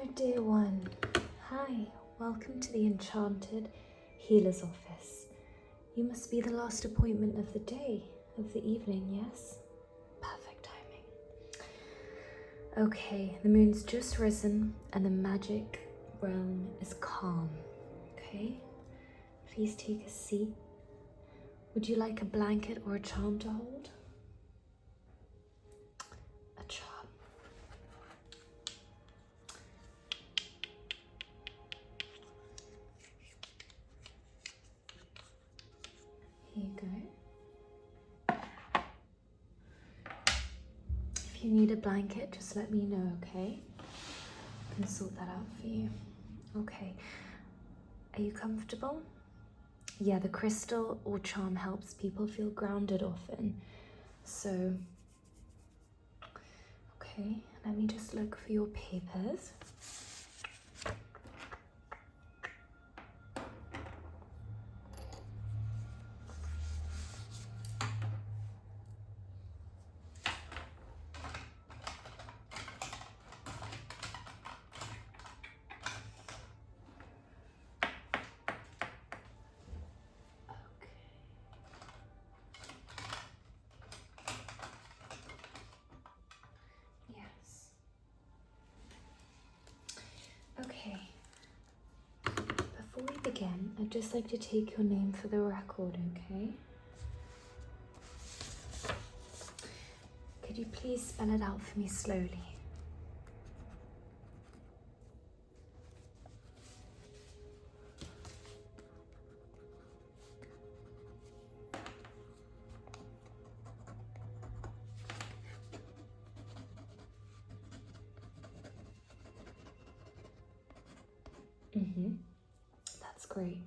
dear one. Hi, welcome to the Enchanted Healer's Office. You must be the last appointment of the day, of the evening, yes? Perfect timing. Okay, the moon's just risen and the magic realm is calm, okay? Please take a seat. Would you like a blanket or a charm to hold? A charm. Here you go. If you need a blanket, just let me know, okay? I can sort that out for you. Okay. Are you comfortable? Yeah, the crystal or charm helps people feel grounded often. So, okay, let me just look for your papers. Yes. Okay. Before we begin, I'd just like to take your name for the record, okay? Could you please spell it out for me slowly? That's great.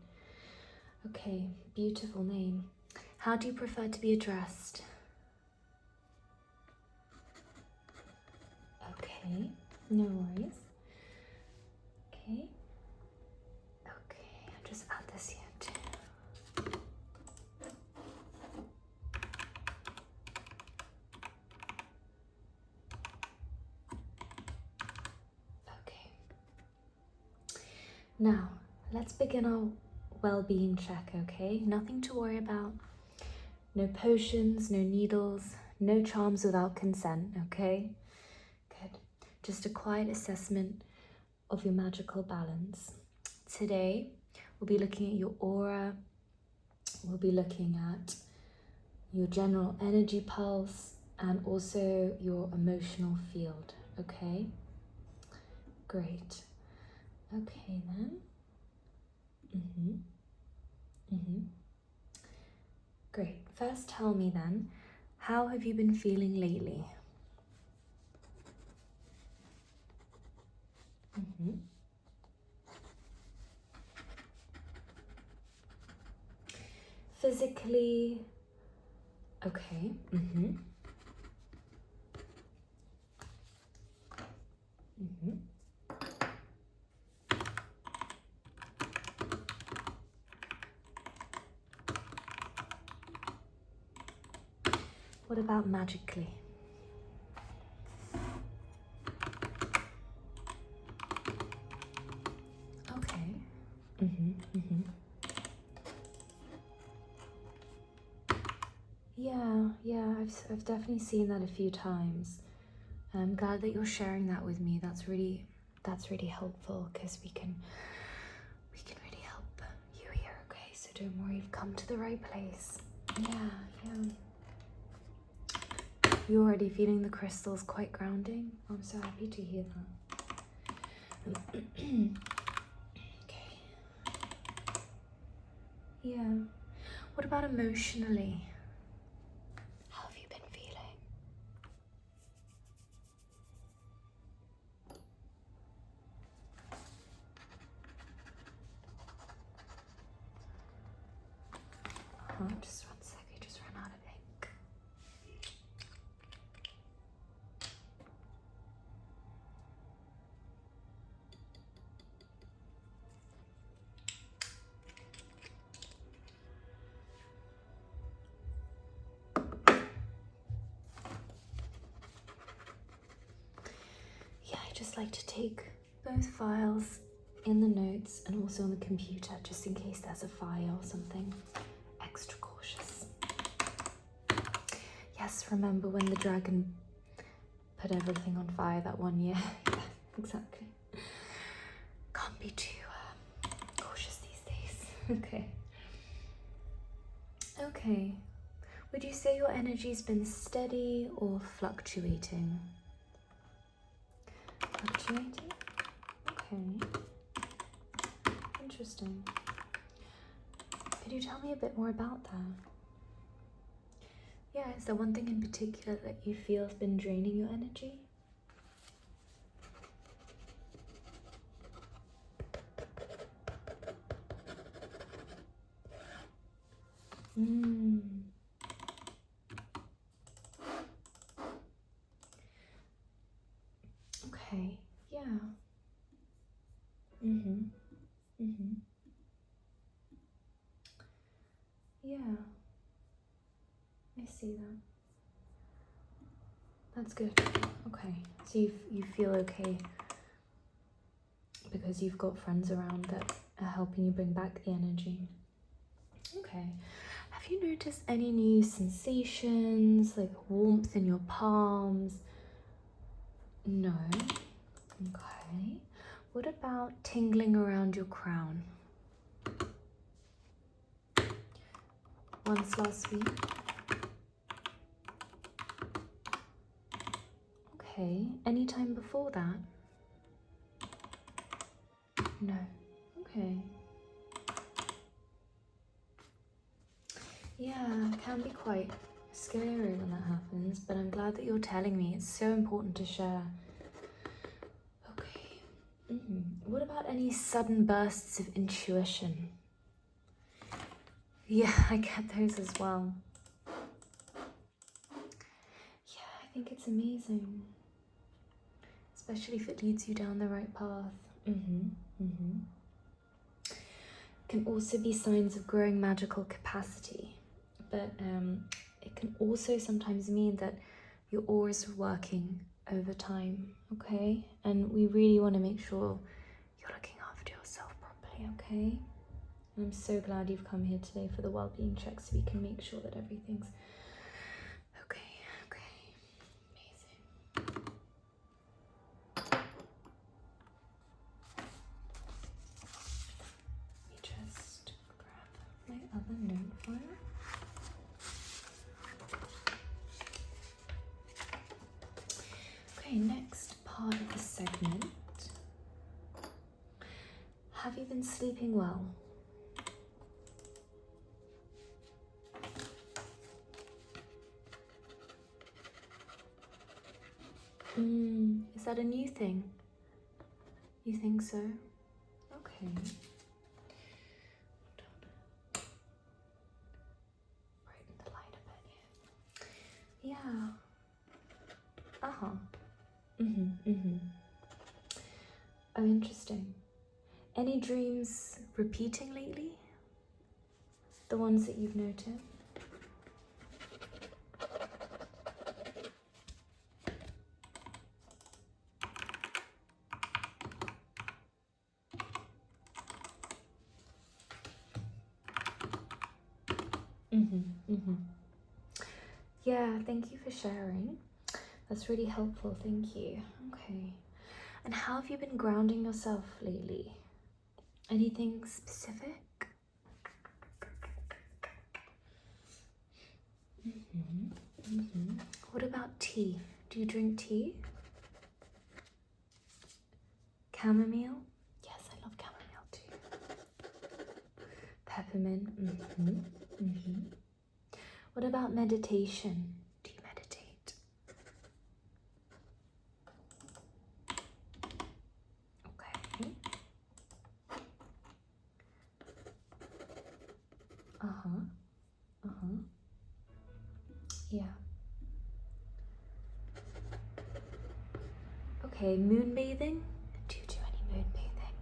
Okay, beautiful name. How do you prefer to be addressed? Okay, no worries. Okay. Okay, I'll just add this here too. Okay. Now, let's begin our well-being check, okay? Nothing to worry about. No potions, no needles, no charms without consent, okay? Good. Just a quiet assessment of your magical balance. Today, we'll be looking at your aura. We'll be looking at your general energy pulse and also your emotional field, okay? Great. Okay then. Great. First tell me then, how have you been feeling lately? Physically, okay. What about magically? Okay. Yeah, I've definitely seen that a few times. I'm glad that you're sharing that with me. That's really helpful because we can really help you here, okay? So don't worry, you've come to the right place. Yeah. You're already feeling the crystals quite grounding. I'm so happy to hear that. Okay. Yeah. What about emotionally? How have you been feeling? Just 1 sec, I just ran out of ink. Yeah, I just like to take both files in the notes and also on the computer, just in case there's a fire or something. Extra cautious. Yes, remember when the dragon put everything on fire that one year? Yeah, exactly. Can't be too cautious these days. Okay. Okay. Would you say your energy's been steady or fluctuating? Fluctuating? Okay. Interesting. Could you tell me a bit more about that? Yeah, is there one thing in particular that you feel has been draining your energy? Okay, yeah. Yeah, I see that. That's good. Okay, so you feel okay because you've got friends around that are helping you bring back the energy. Okay. Have you noticed any new sensations, like warmth in your palms? No. Okay. What about tingling around your crown? Once last week? Okay. Any time before that? No. Okay. Yeah, it can be quite scary when that happens, but I'm glad that you're telling me. It's so important to share. Okay. What about any sudden bursts of intuition? Yeah, I get those as well. Yeah, I think it's amazing. Especially if it leads you down the right path. Can also be signs of growing magical capacity, but it can also sometimes mean that your aura is working over time, okay? And we really want to make sure you're looking after yourself properly, okay? And I'm so glad you've come here today for the well-being check so we can make sure that everything's okay. Amazing. Let me just grab my other note file. Okay, next part of the segment. Have you been sleeping well? Is that a new thing? You think so? Okay. Brighten the light a bit here. Yeah. Oh, interesting. Any dreams repeating lately? The ones that you've noted? Yeah, thank you for sharing. That's really helpful, thank you. Okay. And how have you been grounding yourself lately? Anything specific? What about tea? Do you drink tea? Chamomile? Yes, I love chamomile too. Peppermint? What about meditation? Do you meditate? Okay. Yeah. Okay, moon bathing? Do you do any moon bathing?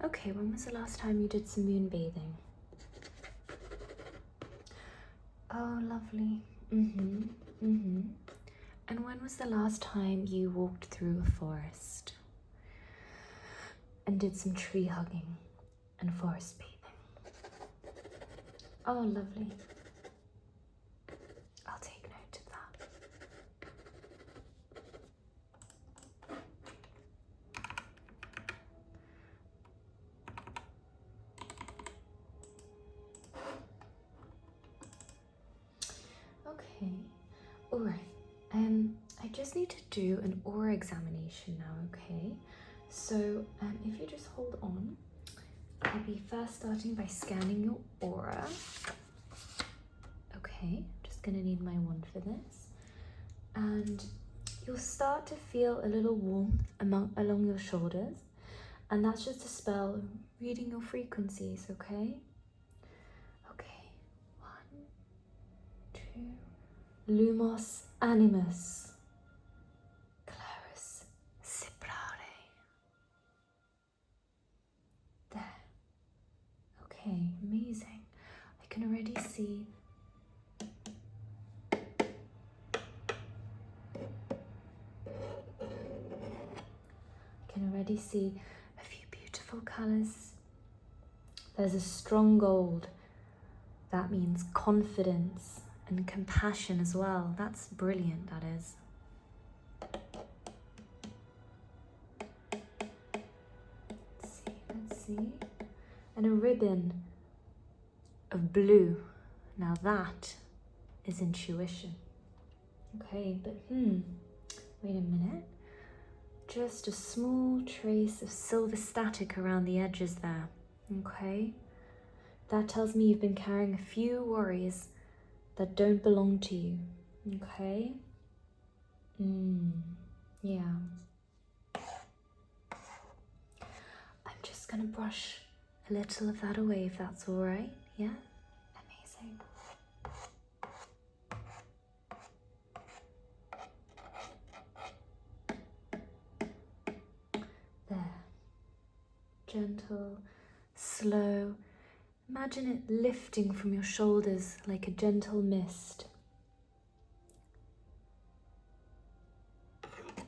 Okay, when was the last time you did some moon bathing? Oh, lovely. And when was the last time you walked through a forest? and did some tree hugging and forest bathing. Oh, lovely. I'll take note of that. Okay, all right. I just need to do an aura examination now, okay? So, if you just hold on, I'll be first starting by scanning your aura. Okay, just gonna need my wand for this. And you'll start to feel a little warmth along your shoulders, and that's just a spell reading your frequencies, okay? Okay, 1, 2, Lumos Animus, Clarus Ciprare. There. Okay, amazing. I can already see a few beautiful colors. There's a strong gold. That means confidence and compassion as well. That's brilliant, that is. Let's see. And a ribbon of blue. Now that is intuition. Okay, but wait a minute. Just a small trace of silver static around the edges there. Okay? That tells me you've been carrying a few worries that don't belong to you. Okay? Yeah. I'm just gonna brush a little of that away if that's all right. Yeah? Amazing. There. Gentle, slow. Imagine it lifting from your shoulders like a gentle mist. Good.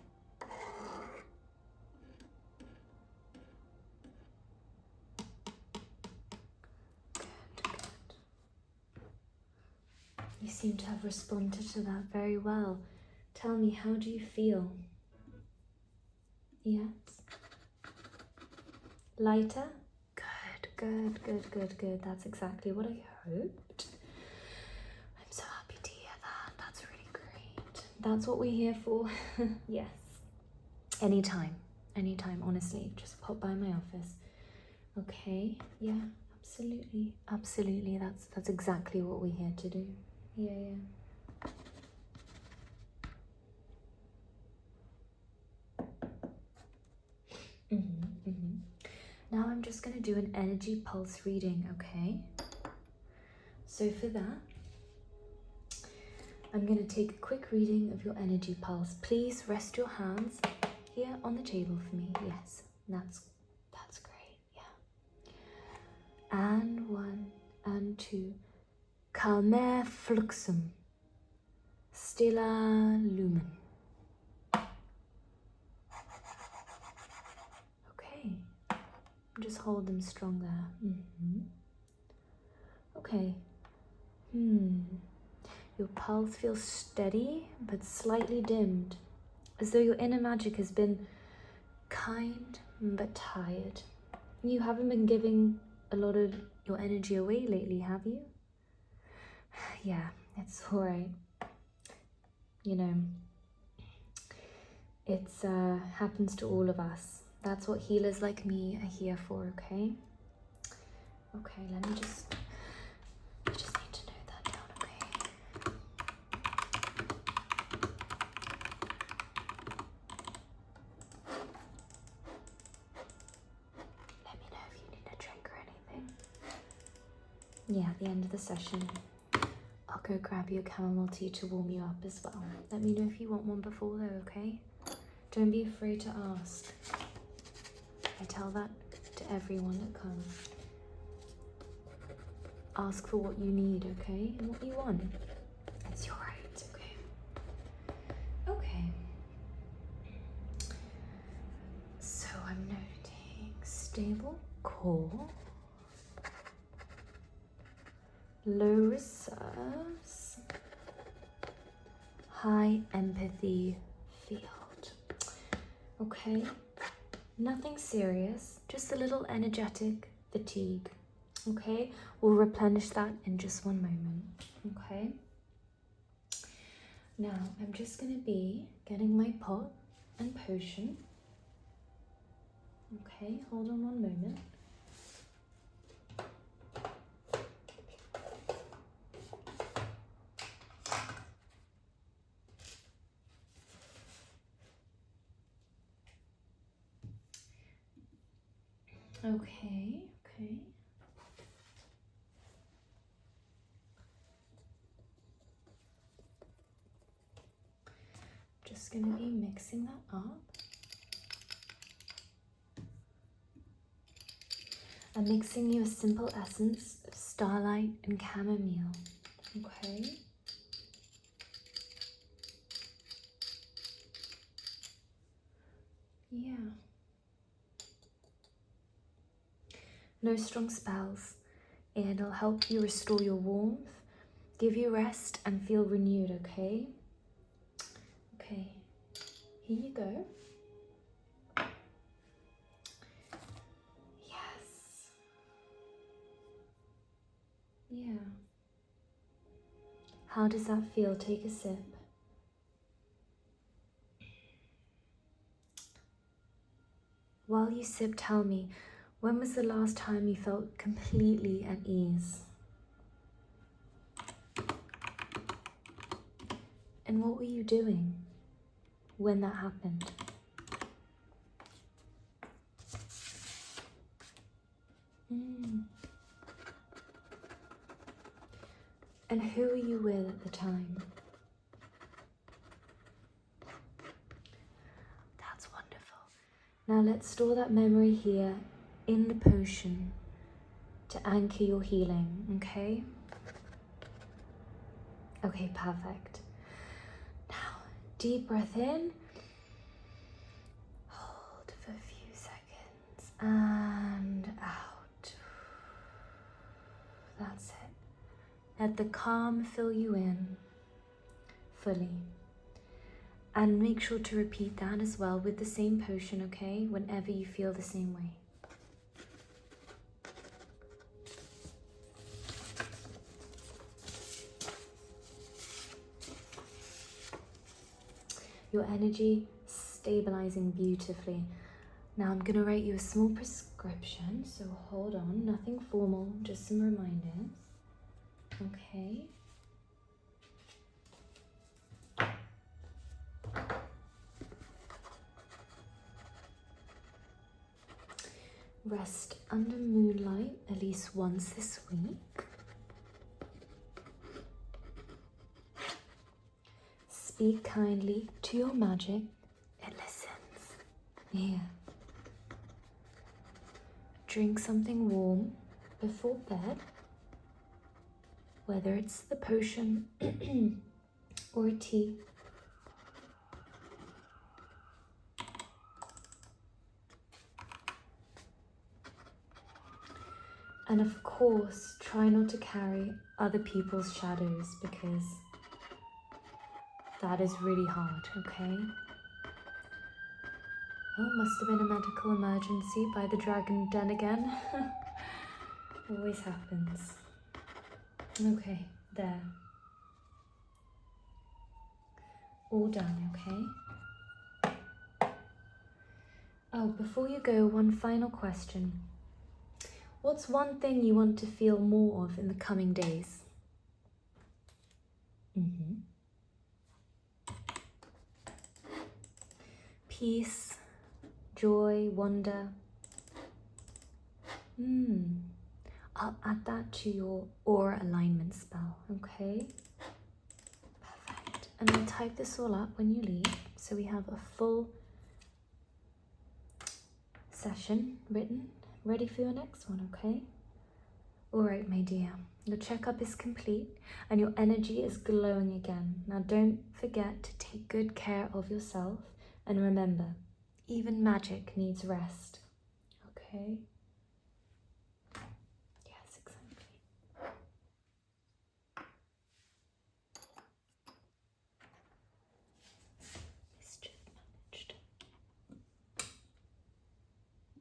You seem to have responded to that very well. Tell me, how do you feel? Yes? Lighter? Good. That's exactly what I hoped. I'm so happy to hear that. That's really great. That's what we're here for. Yes. Anytime, honestly. Just pop by my office. Okay? Yeah, absolutely. That's exactly what we're here to do. Yeah. Now I'm just going to do an energy pulse reading, okay? So for that, I'm going to take a quick reading of your energy pulse. Please rest your hands here on the table for me. Yes, that's great, yeah. And 1 and 2. Calmer fluxum. Stilla lumen. Okay. Just hold them strong there. Okay. Your pulse feels steady but slightly dimmed, as though your inner magic has been kind but tired. You haven't been giving a lot of your energy away lately, have you? Yeah, it's alright. You know, it's happens to all of us. That's what healers like me are here for, okay? Okay, I just need to note that down, okay? Let me know if you need a drink or anything. Yeah, at the end of the session, I'll go grab you a chamomile tea to warm you up as well. Let me know if you want one before though, okay? Don't be afraid to ask. I tell that to everyone that comes. Ask for what you need, okay? And what you want. It's your right, okay? Okay. So I'm noting low reserves, high empathy field. Okay, nothing serious, just a little energetic fatigue. Okay, we'll replenish that in just one moment. Okay, now I'm just going to be getting my pot and potion. Okay, hold on one moment. Okay. Just going to be mixing that up. I'm mixing you a simple essence of starlight and chamomile. Okay. Yeah. No strong spells. It'll help you restore your warmth, give you rest, and feel renewed, okay? Okay, here you go. Yes. Yeah. How does that feel? Take a sip. While you sip, tell me, when was the last time you felt completely at ease? And what were you doing when that happened? And who were you with at the time? That's wonderful. Now let's store that memory here in the potion to anchor your healing, okay? Okay, perfect. Now, deep breath in. Hold for a few seconds and out. That's it. Let the calm fill you in fully. And make sure to repeat that as well with the same potion, okay? Whenever you feel the same way. Your energy stabilizing beautifully. Now I'm going to write you a small prescription, so hold on, nothing formal, just some reminders. Okay. Rest under moonlight at least once this week. Speak kindly to your magic. It listens. Yeah. Drink something warm before bed, whether it's the potion or a tea. And of course, try not to carry other people's shadows because that is really hard, okay? Oh, must have been a medical emergency by the dragon den again. Always happens. Okay, there. All done, okay? Oh, before you go, one final question. What's one thing you want to feel more of in the coming days? Peace, joy, wonder. I'll add that to your aura alignment spell, okay? Perfect. And I'll type this all up when you leave, so we have a full session written, ready for your next one, okay? All right, my dear, your checkup is complete and your energy is glowing again. Now don't forget to take good care of yourself and remember, even magic needs rest, okay?